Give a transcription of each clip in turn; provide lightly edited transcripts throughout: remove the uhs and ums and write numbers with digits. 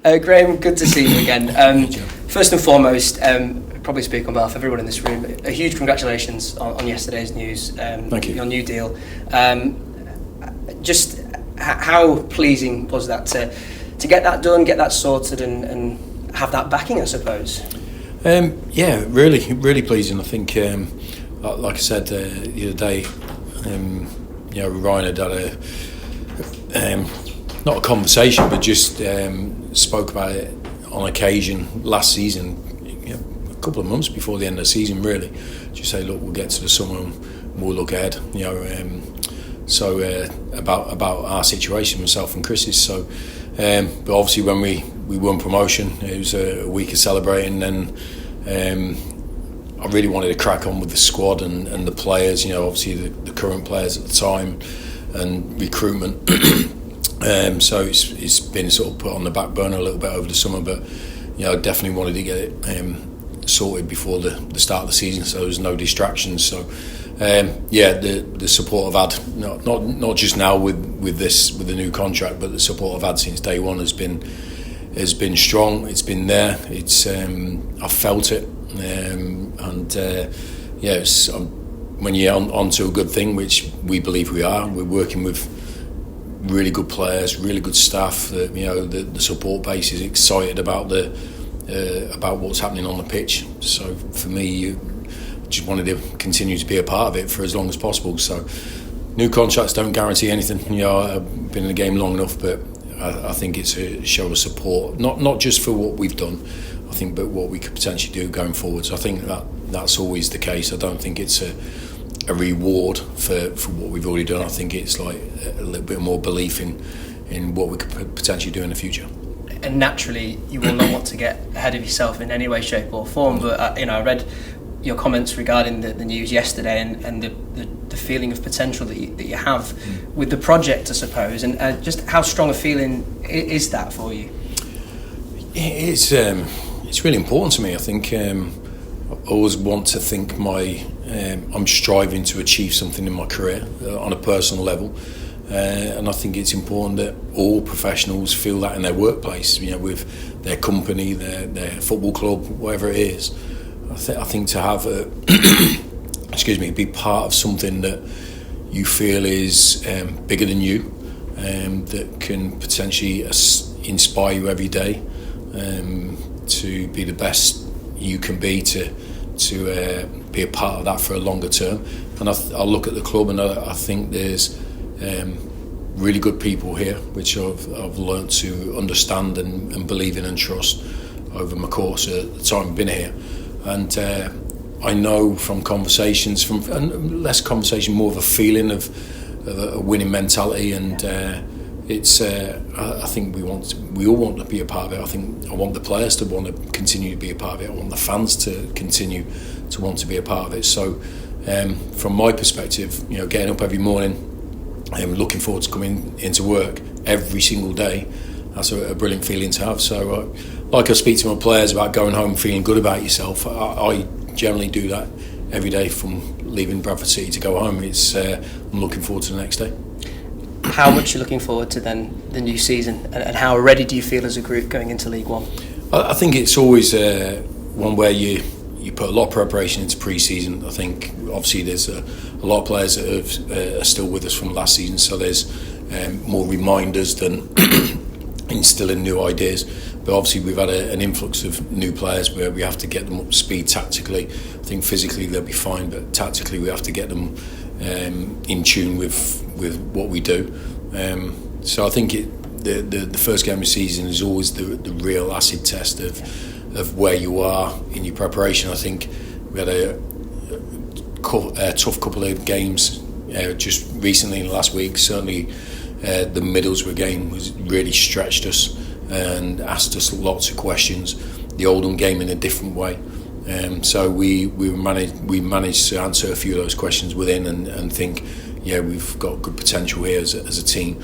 Graham, good to see you again. First and foremost, probably speak on behalf of everyone in this room, a huge congratulations on yesterday's news. Thank you. Your new deal. Just how pleasing was that to get that done, get that sorted, and have that backing, I suppose? Yeah, really pleasing. I think, like I said the other day, Ryan had a not a conversation, but just spoke about it on occasion last season, a couple of months before the end of the season, really. Just say, look, we'll get to the summer and we'll look ahead, about our situation, myself and Chris's. So, but obviously when we won promotion, it was a week of celebrating, and I really wanted to crack on with the squad and the players, obviously the current players at the time, and recruitment. So it's been sort of put on the back burner a little bit over the summer, but I definitely wanted to get it sorted before the start of the season, so there's no distractions. So the support I've had, not just now with the new contract, but the support I've had since day one has been strong. It's been there. It's I've felt it, it's when you're onto a good thing, which we believe we are. We're working with really good players, really good staff. The support base is excited about what's happening on the pitch. So for me, you just wanted to continue to be a part of it for as long as possible. So new contracts don't guarantee anything. I've been in the game long enough, but I think it's a show of support, not just for what we've done, I think, but what we could potentially do going forward. So I think that's always the case. I don't think it's a reward for what we've already done. I think it's like a little bit more belief in what we could potentially do in the future. And naturally, you will not want to get ahead of yourself in any way, shape or form. But I read your comments regarding the news yesterday, and the feeling of potential that you have with the project, I suppose, and just how strong a feeling is that for you? It's really important to me. I think I always want to think I'm striving to achieve something in my career on a personal level, and I think it's important that all professionals feel that in their workplace, with their company, their football club, whatever it is. I think to have be part of something that you feel is bigger than you, that can potentially inspire you every day to be the best you can be, to be a part of that for a longer term. And I look at the club, and I think there's really good people here, which I've learned to understand and believe in and trust over my course of the time I've been here. And I know from conversations, and less conversation, more of a feeling of a winning mentality, and I think we all want to be a part of it. I think I want the players to want to continue to be a part of it. I want the fans to continue to want to be a part of it. So from my perspective, getting up every morning and looking forward to coming into work every single day, that's a brilliant feeling to have. So like I speak to my players about going home feeling good about yourself, I generally do that every day from leaving Bradford City to go home. I'm looking forward to the next day. How much are you looking forward to then the new season, and how ready do you feel as a group going into League One? I think it's always one where you put a lot of preparation into pre-season. I think obviously there's a lot of players that are still with us from last season, so there's more reminders than instilling new ideas. But obviously we've had an influx of new players where we have to get them up to speed tactically. I think physically they'll be fine, but tactically we have to get them in tune with what we do. So I think the first game of the season is always the real acid test of where you are in your preparation. I think we had a tough couple of games just recently in the last week. Certainly the Middlesbrough game was really stretched us and asked us lots of questions. The Oldham game in a different way. So we managed to answer a few of those questions within and think, we've got good potential here as a team.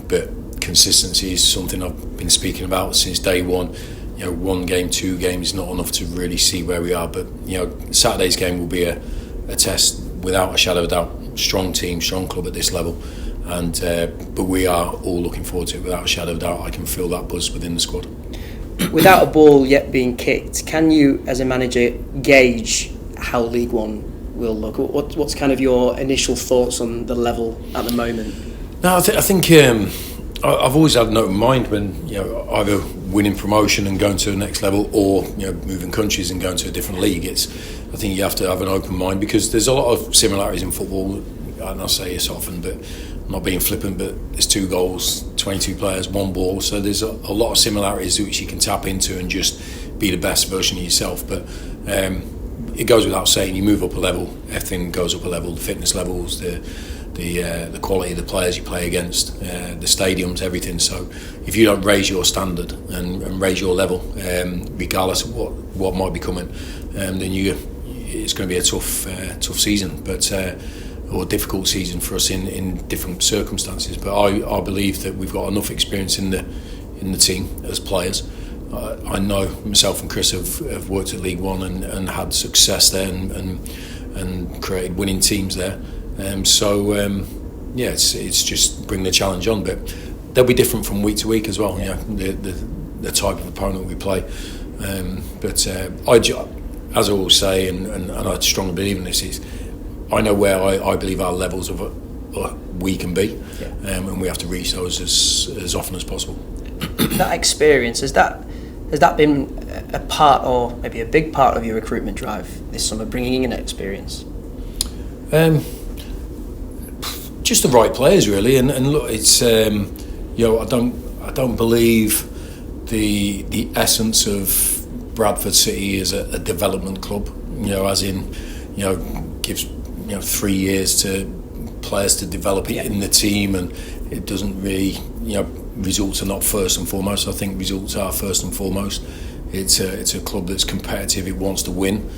But consistency is something I've been speaking about since day one. One game, two games is not enough to really see where we are. But Saturday's game will be a test without a shadow of doubt. strong team, strong club at this level, and but we are all looking forward to it without a shadow of doubt. I can feel that buzz within the squad. Without a ball yet being kicked, can you, as a manager, gauge how League One will look? What's kind of your initial thoughts on the level at the moment? No, I think I've always had an open mind when, either winning promotion and going to the next level, or moving countries and going to a different league. I think you have to have an open mind, because there's a lot of similarities in football, and I say this often, but I'm not being flippant, but there's 2 goals, 22 players, 1 ball, so there's a lot of similarities which you can tap into and just be the best version of yourself. But it goes without saying, you move up a level, everything goes up a level, the fitness levels, the quality of the players you play against, the stadiums, everything. So if you don't raise your standard and raise your level, regardless of what might be coming, then it's going to be a tough season, or difficult season for us in different circumstances. But I believe that we've got enough experience in the team as players. I know myself and Chris have worked at League One and had success there and created winning teams there. It's just bring the challenge on, but they'll be different from week to week as well. Yeah. The type of opponent we play, as I always say, and I strongly believe in this, is I know where I believe our levels of we can be, and we have to reach those as often as possible. That experience, has that been a part, or maybe a big part of your recruitment drive this summer, bringing in experience? Just the right players, really, and look, it's I don't believe the essence of Bradford City is a development club, as in gives 3 years to players to develop it in the team, and it doesn't really, results are not first and foremost. I think results are first and foremost. It's a club that's competitive, it wants to win,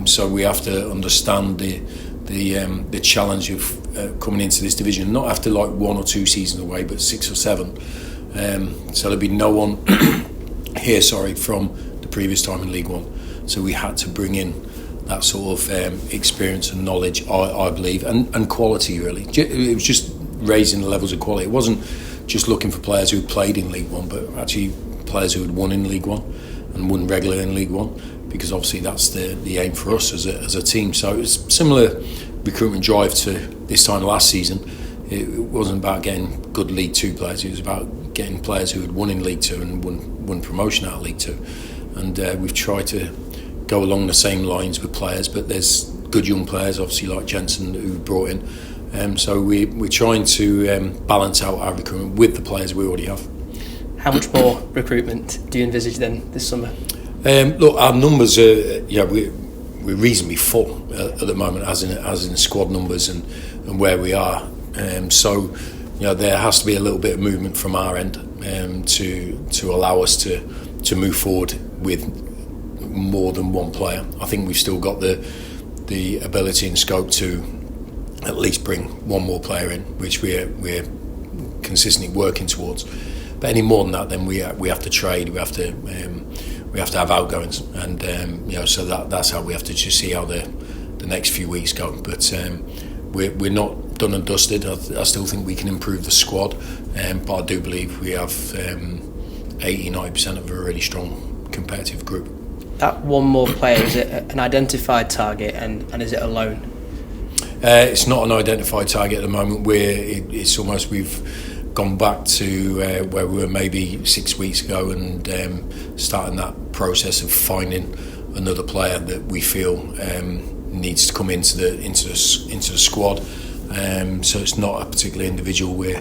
so we have to understand the challenge of coming into this division, not after like 1 or 2 seasons away, but 6 or 7. So there'll be no one here, from the previous time in League One. So we had to bring in that sort of experience and knowledge, I believe, and quality, really. It was just raising the levels of quality. It wasn't just looking for players who played in League One, but actually players who had won in League One and won regularly in League One, because obviously that's the aim for us as a team. So it's similar recruitment drive to this time last season. It wasn't about getting good League 2 players, it was about getting players who had won in League 2 and won promotion out of League 2. And we've tried to go along the same lines with players, but there's good young players, obviously, like Jensen, who we brought in. So we're trying to balance out our recruitment with the players we already have. How much more recruitment do you envisage then this summer? Look, our numbers are, we're reasonably full at the moment, as in squad numbers and where we are. So there has to be a little bit of movement from our end to allow us to move forward with more than one player. I think we've still got the ability and scope to at least bring one more player in, which we're consistently working towards. But any more than that, then we have to trade. We have to have outgoings, and so that's how we have to just see how the next few weeks go. But we're not done and dusted. I still think we can improve the squad, but I do believe we have 80-90% of a really strong competitive group. That one more player, is it an identified target, and is it a loan? It's not an identified target at the moment. It's almost, we've gone back to where we were maybe 6 weeks ago, and starting that process of finding another player that we feel needs to come into the squad. So it's not a particular individual we're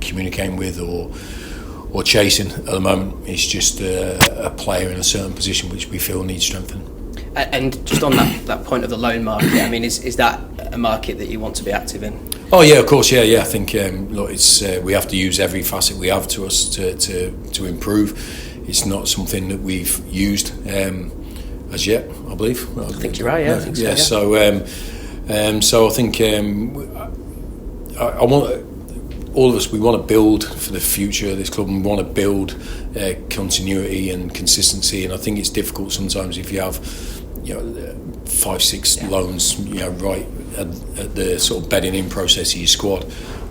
communicating with or chasing at the moment. It's just a player in a certain position which we feel needs strengthening. And just on that point of the loan market, I mean, is that a market that you want to be active in? Oh yeah, of course, yeah. I think look, it's we have to use every facet we have to us to improve. It's not something that we've used as yet, I believe. I think you're right. Yeah, I think so. Yeah. So I think I want all of us. We want to build for the future of this club, and we want to build continuity and consistency. And I think it's difficult sometimes if you have 5-6 loans, right at the sort of bedding in process of your squad.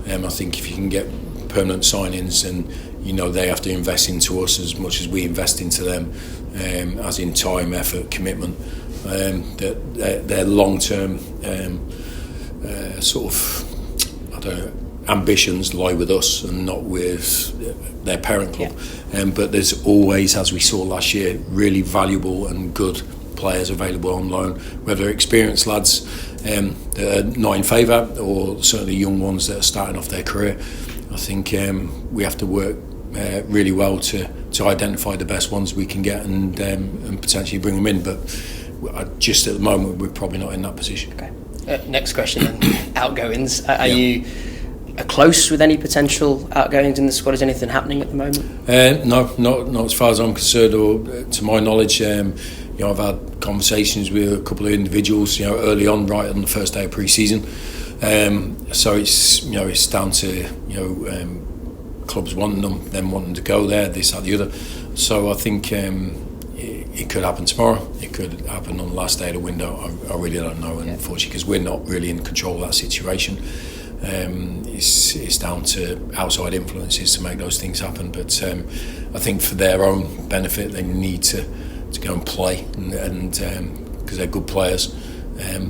I think if you can get permanent signings, and they have to invest into us as much as we invest into them, as in time, effort, commitment, that their long-term sort of, I don't know, ambitions lie with us and not with their parent club. But there's always, as we saw last year, really valuable and good players available on loan, whether experienced lads that are not in favour, or certainly young ones that are starting off their career. I think we have to work really well to identify the best ones we can get and potentially bring them in. But just at the moment, we're probably not in that position. Okay. Next question then. Outgoings. Are you close with any potential outgoings in the squad? Is anything happening at the moment? No, not as far as I'm concerned, or to my knowledge. I've had conversations with a couple of individuals, early on, right on the first day of pre-season. So it's down to clubs wanting them wanting to go there, this, that, the other. So I think it could happen tomorrow. It could happen on the last day of the window. I really don't know, unfortunately, because we're not really in control of that situation. It's down to outside influences to make those things happen. But I think for their own benefit, they need to go and play, and because they're good players,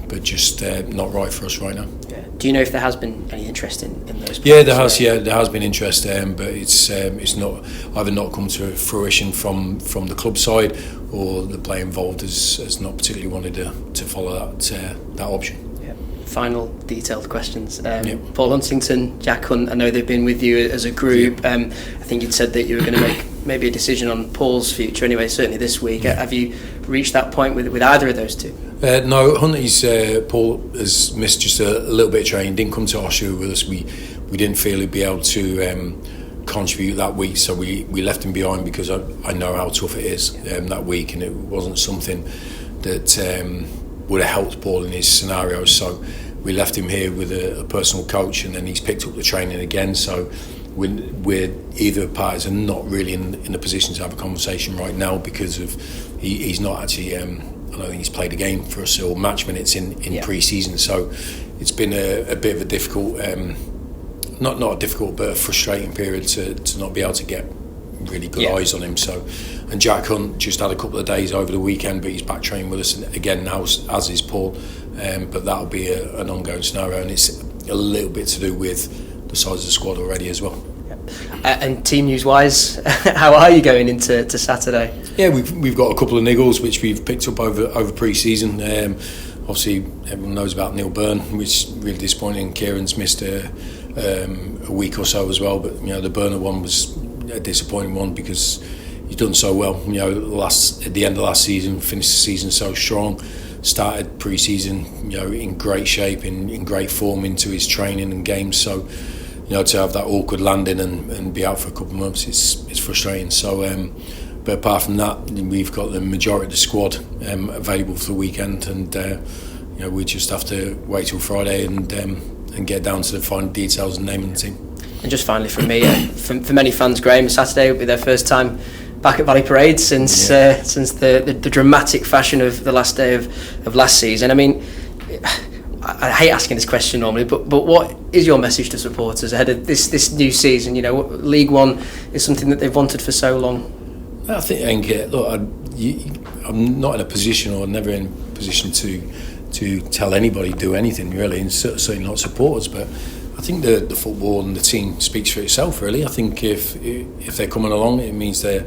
but just not right for us right now. Yeah. Do you know if there has been any interest in those players? Yeah, there has. Yeah, there has been interest, but it's not either not come to fruition from the club side, or the player involved has not particularly wanted to follow that option. Final detailed questions. Paul Huntington, Jack Hunt, I know they've been with you as a group. I think you'd said that you were going to make maybe a decision on Paul's future anyway, certainly this week. Have you reached that point with either of those two? No, Paul has missed just a little bit of training, didn't come to Austria with us. We didn't feel he'd be able to contribute that week, so we left him behind, because I know how tough it is that week, and it wasn't something that would have helped Paul in his scenario. So we left him here with a personal coach, and then he's picked up the training again. So we're either parties are not really in a position to have a conversation right now, because of he's not actually I don't think he's played a game for us or match minutes in pre-season. So it's been a bit of a difficult not a difficult but a frustrating period to not be able to get really good eyes on him. So, and Jack Hunt just had a couple of days over the weekend, but he's back training with us again now, as is Paul. But that'll be an ongoing scenario, and it's a little bit to do with the size of the squad already as well. And team news wise, how are you going into Saturday? Yeah, we've got a couple of niggles which we've picked up over pre-season. Obviously, everyone knows about Neil Byrne, which is really disappointing. Kieran's missed a week or so as well, but the Burner one was a disappointing one, because he's done so well. At the end of last season, finished the season so strong, started pre-season in great shape, in great form into his training and games. So to have that awkward landing and be out for a couple of months, it's frustrating. So but apart from that, we've got the majority of the squad available for the weekend, and we just have to wait till Friday and get down to the final details and naming the team. And just finally from me, for many fans, Graham, Saturday will be their first time back at Valley Parade since the dramatic fashion of the last day of last season. I mean, I hate asking this question normally, but what is your message to supporters ahead of this new season? League One is something that they've wanted for so long. I think, look, I'm not in a position, or never in a position to tell anybody do anything really, and certainly not supporters. But I think the football and the team speaks for itself really. I think if they're coming along, it means they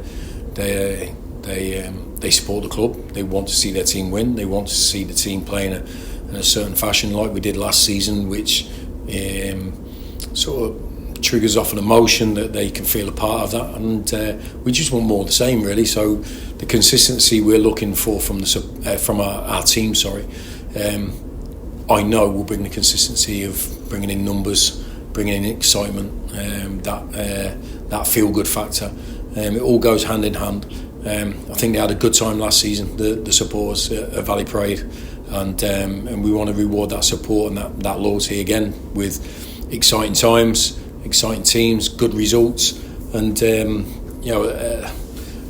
support the club. They want to see their team win. They want to see the team playing in a certain fashion like we did last season, which sort of triggers off an emotion that they can feel a part of that, and we just want more of the same really. So the consistency we're looking for from our team, I know will bring the consistency of bringing in numbers, bringing in excitement, that feel-good factor. It all goes hand in hand. I think they had a good time last season, the supporters at Valley Parade, and we want to reward that support and that loyalty again with exciting times, exciting teams, good results, and I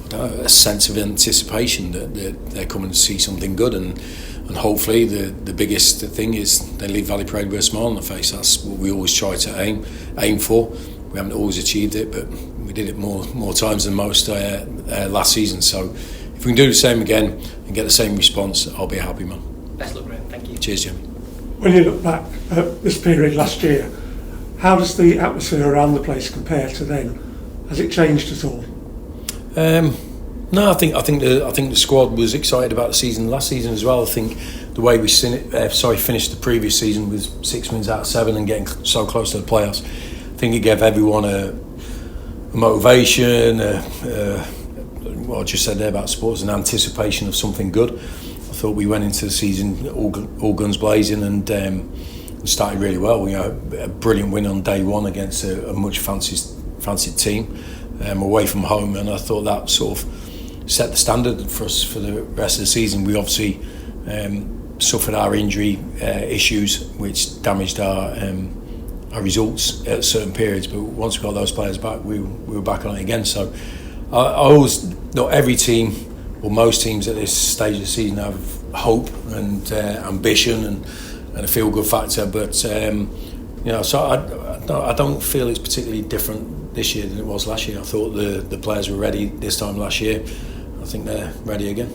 don't a sense of anticipation that they're coming to see something good, and hopefully the biggest thing is they leave Valley Parade with a smile on their face. That's what we always try to aim for. We haven't always achieved it, but we did it more times than most last season. So if we can do the same again and get the same response, I'll be a happy man. Best luck, Graham. Thank you. Cheers, Jim. When you look back at this period last year, how does the atmosphere around the place compare to then? Has it changed at all? No, I think the squad was excited about the season last season as well. I think the way we finished the previous season with 6 wins out of 7 and getting so close to the playoffs, I think it gave everyone a motivation. What I just said there about sports, an anticipation of something good. I thought we went into the season all guns blazing and started really well. A brilliant win on day one against a much fancied team away from home, and I thought that sort of set the standard for us for the rest of the season. We obviously suffered our injury issues, which damaged our results at certain periods. But once we got those players back, we were back on it again. So I always, not every team or most teams at this stage of the season have hope and ambition and a feel-good factor. But so I don't feel it's particularly different this year than it was last year. I thought the players were ready this time last year. I think they're ready again.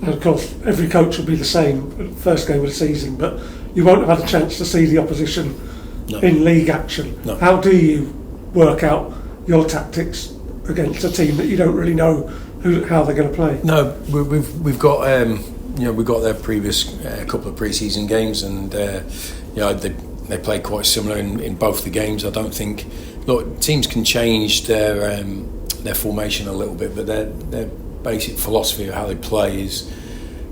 And of course, every coach will be the same first game of the season, but you won't have had a chance to see the opposition in league action. No. How do you work out your tactics against a team that you don't really know how they're going to play? No, we've got we've got their previous couple of pre-season games, and they played quite similar in both the games. I don't think teams can change their formation a little bit, but their basic philosophy of how they play is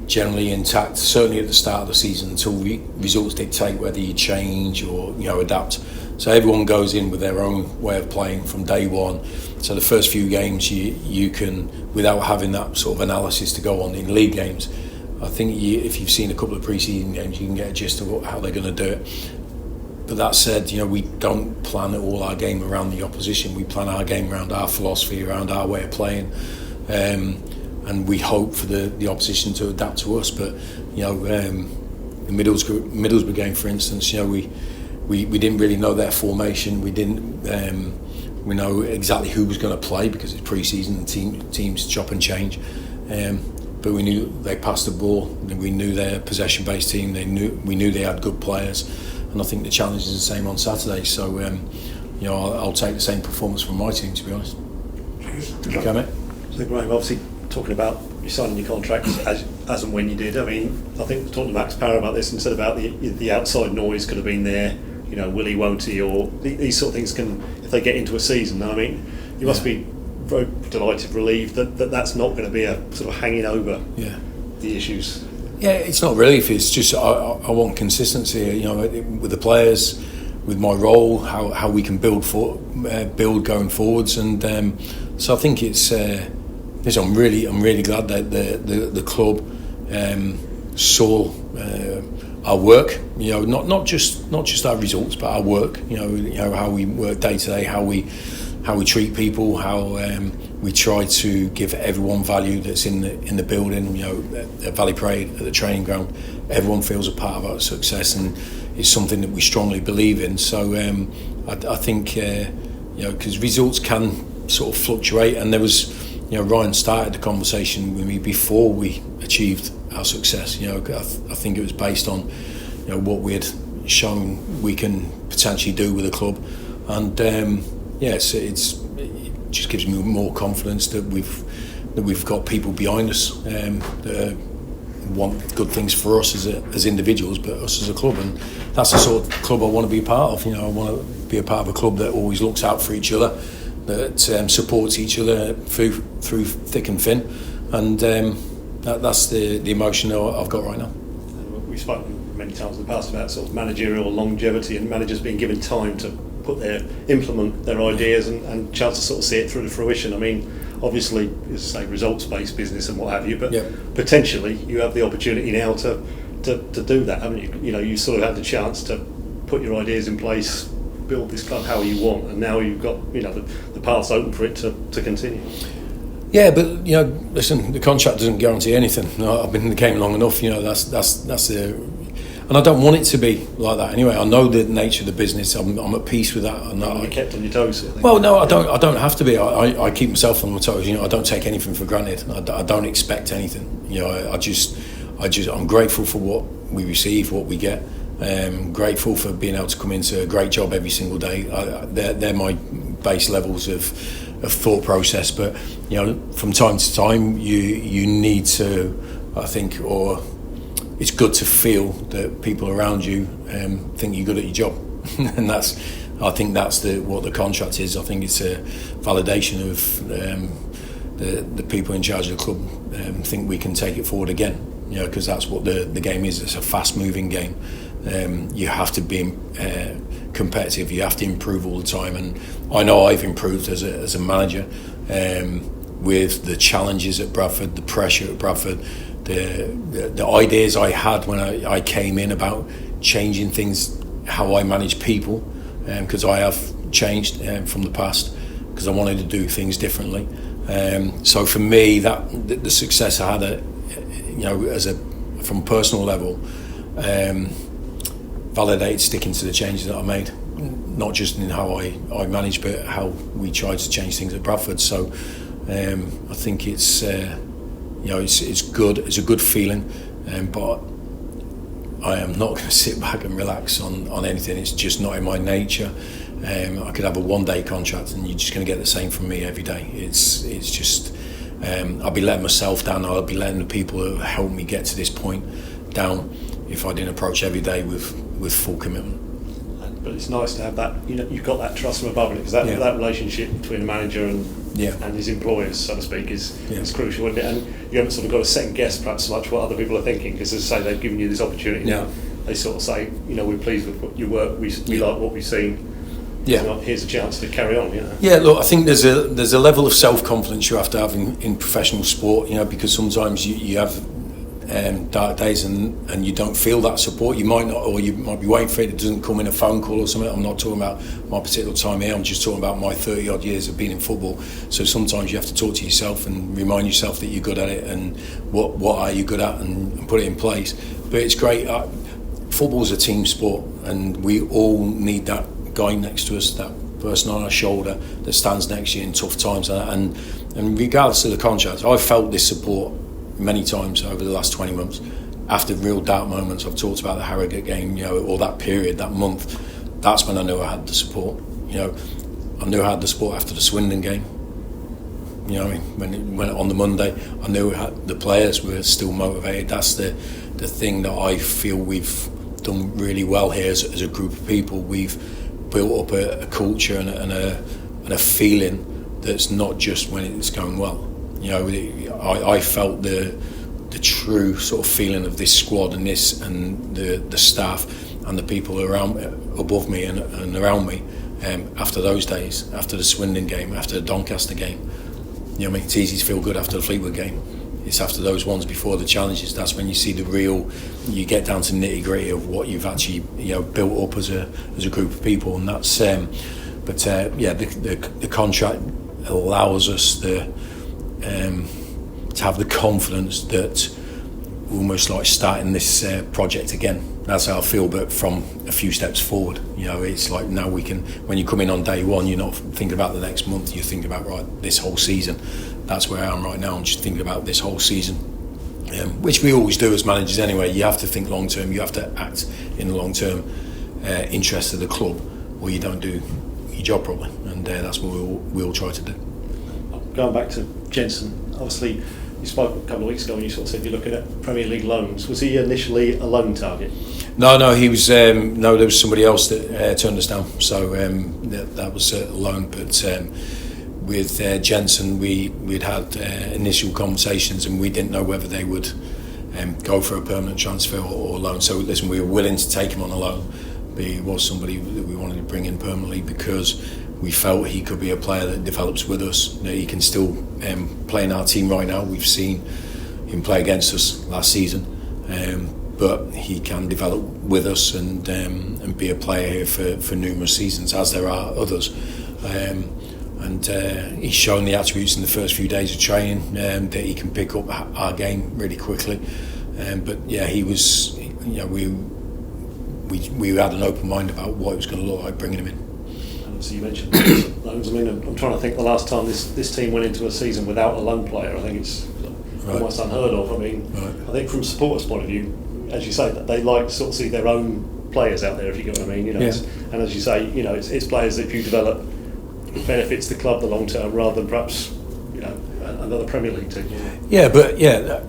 generally intact, certainly at the start of the season, until results dictate whether you change or adapt. So everyone goes in with their own way of playing from day one. So the first few games you can, without having that sort of analysis to go on in league games, I think if you've seen a couple of pre-season games, you can get a gist of how they're going to do it. But that said, we don't plan all our game around the opposition. We plan our game around our philosophy, around our way of playing, and we hope for the opposition to adapt to us. But the Middlesbrough game, for instance, we didn't really know their formation. We didn't we know exactly who was going to play because it's pre-season and teams chop and change. But we knew they passed the ball. We knew they're a possession-based team. We knew they had good players. And I think the challenge is the same on Saturday. So, I'll take the same performance from my team, to be honest. Okay, mate. So, Graham, obviously talking about you signing your contracts as and when you did. I mean, I think we talked to Max Parra about this and said about the outside noise could have been there. Will he, won't he, or these sort of things can, if they get into a season. I mean, you must be very delighted, relieved that that's not going to be a sort of hanging over the issues. Yeah, it's not relief. It's just I want consistency. With the players, with my role, how we can build going forwards, and so I think it's. I'm really glad that the club saw our work. Not just our results, but our work. How we work day to day, how we treat people, how we try to give everyone value that's in the building. At Valley Parade, at the training ground, everyone feels a part of our success, and it's something that we strongly believe in. So I think because results can sort of fluctuate, and there was Ryan started the conversation with me before we achieved our success. I think it was based on what we had shown we can potentially do with the club, and it just gives me more confidence that we've got people behind us that want good things for us as individuals, but us as a club, and that's the sort of club I want to be a part of. I want to be a part of a club that always looks out for each other, that supports each other through thick and thin, and that's the emotion that I've got right now. We've spoken many times in the past about sort of managerial longevity and managers being given time to implement their ideas and chance to sort of see it through to fruition. I mean, obviously, as I say, results-based business and what have you, but potentially you have the opportunity now to do that, haven't you? You sort of had the chance to put your ideas in place, build this club how you want, and now you've got the paths open for it to continue. Yeah, but listen, the contract doesn't guarantee anything. No, I've been in the game long enough. That's the, and I don't want it to be like that anyway. I know the nature of the business. I'm at peace with that. And you're kept on your toes. I think. Well, no, I don't have to be. I keep myself on my toes. I don't take anything for granted. I don't expect anything. I'm grateful for what we receive, what we get. Grateful for being able to come into a great job every single day. They're my base levels of thought process. But from time to time, you need to, I think, or it's good to feel that people around you think you're good at your job, and I think that's what the contract is. I think it's a validation of the people in charge of the club think we can take it forward again. Because that's what the game is. It's a fast-moving game. You have to be competitive. You have to improve all the time, and I know I've improved as a manager with the challenges at Bradford, the pressure at Bradford, the ideas I had when I came in about changing things, how I manage people, because I have changed from the past because I wanted to do things differently. So for me, that the success I had from a personal level, validated sticking to the changes that I made, not just in how I manage, but how we tried to change things at Bradford. So I think it's good. It's a good feeling, but I am not going to sit back and relax on anything. It's just not in my nature. I could have a one-day contract, and you're just going to get the same from me every day. It's just. I'll be letting myself down. I'll be letting the people who helped me get to this point down if I didn't approach every day with full commitment. But it's nice to have that. You've got that trust from above it, because that relationship between the manager and his employers, so to speak, is crucial, isn't it? And you haven't sort of got to second guess perhaps so much what other people are thinking, because as I say, they've given you this opportunity. Yeah. They sort of say, we're pleased with your work. We like what we've seen. Yeah. Here's a chance to carry on. Yeah, look, I think there's a level of self-confidence you have to have in professional sport, because sometimes you have dark days and you don't feel that support. You might not, or you might be waiting for it doesn't come in a phone call or something. I'm not talking about my particular time here, I'm just talking about my 30 odd years of being in football. So sometimes you have to talk to yourself and remind yourself that you're good at it, and what are you good at, and put it in place. But it's great. Football's a team sport, and we all need that guy next to us, that person on our shoulder that stands next to you in tough times, and regardless of the contract, I've felt this support many times over the last 20 months. After real dark moments, I've talked about the Harrogate game, or that period, that month. That's when I knew I had the support. I knew I had the support after the Swindon game. When on the Monday, I knew the players were still motivated. That's the thing that I feel we've done really well here as a group of people. We've built up a culture and a feeling that's not just when it's going well. I felt the true sort of feeling of this squad and the staff and the people above me and around me after those days, after the Swindon game, after the Doncaster game. It's easy to feel good after the Fleetwood game. It's after those ones before the challenges, that's when you see you get down to nitty-gritty of what you've actually built up as a group of people, and that's the contract allows us to have the confidence that we're almost like starting this project again. That's how I feel, but from a few steps forward. It's like now we can, when you come in on day one, you're not thinking about the next month, you're thinking about this whole season. That's where I am right now. I'm just thinking about this whole season, which we always do as managers anyway. You have to think long term, you have to act in the long term interest of the club, or you don't do your job properly, and that's what we'll try to do. Going back to Jensen, obviously you spoke a couple of weeks ago when you sort of said you're looking at Premier League loans. Was he initially a loan target? No, he was. There was somebody else that turned us down, so that was a loan. But with Jensen, we'd had initial conversations, and we didn't know whether they would go for a permanent transfer or loan. So listen, we were willing to take him on a loan, but he was somebody that we wanted to bring in permanently because we felt he could be a player that develops with us. That he can still play in our team right now. We've seen him play against us last season, but he can develop with us and be a player here for numerous seasons, as there are others. and he's shown the attributes in the first few days of training that he can pick up our game really quickly. But yeah, he was, you know, we had an open mind about what it was going to look like bringing him in. Obviously, you mentioned loans. I mean, I'm trying to think the last time this team went into a season without a loan player. I think it's almost unheard of. I mean, I think from supporters' point of view, as you say, that they like to sort of see their own players out there, if you get what I mean. You know, and as you say, you know, it's players that if you develop, it benefits the club the long term rather than perhaps, you know, another Premier League team. Yeah, but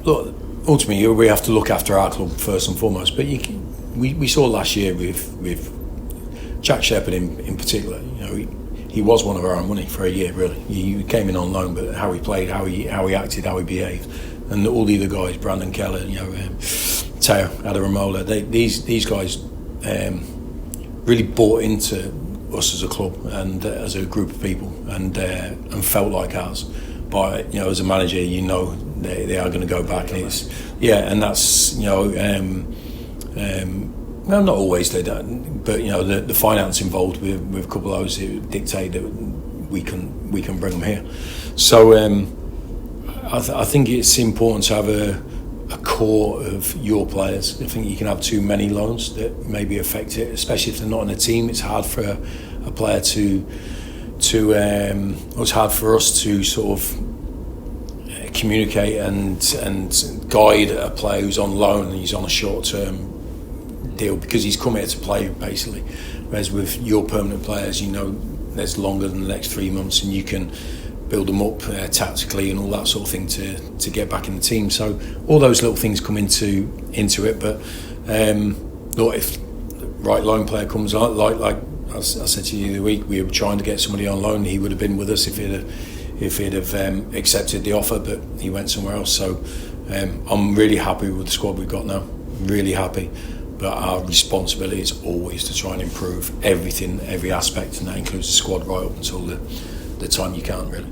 look, ultimately we have to look after our club first and foremost. But we saw last year with Jack Shepherd in particular. You know, he was one of our own money for a year. Really, he came in on loan, but how he played, how he acted, how he behaved, and all the other guys, Brandon Keller, you know, Teo Adaramola, these guys really bought into us as a club and as a group of people, and felt like ours. But you know, as a manager, you know they are going to go back, and it's and that's, you know. Well, not always they don't, but you know the finance involved with a couple of those who dictate that we can bring them here. So I think it's important to have a core of your players. I think you can have too many loans that maybe affect it, especially if they're not in a team. It's hard for a player it's hard for us to sort of communicate and guide a player who's on loan and he's on a short-term deal, because he's come here to play basically. Whereas with your permanent players, you know, there's longer than the next 3 months, and you can build them up tactically and all that sort of thing to get back in the team. So all those little things come into it. But look, if the right loan player comes on, like I said to you the other week, we were trying to get somebody on loan. He would have been with us if he'd have accepted the offer, but he went somewhere else. So I'm really happy with the squad we've got now. Really happy. But our responsibility is always to try and improve everything, every aspect, and that includes the squad right up until the time you can't really.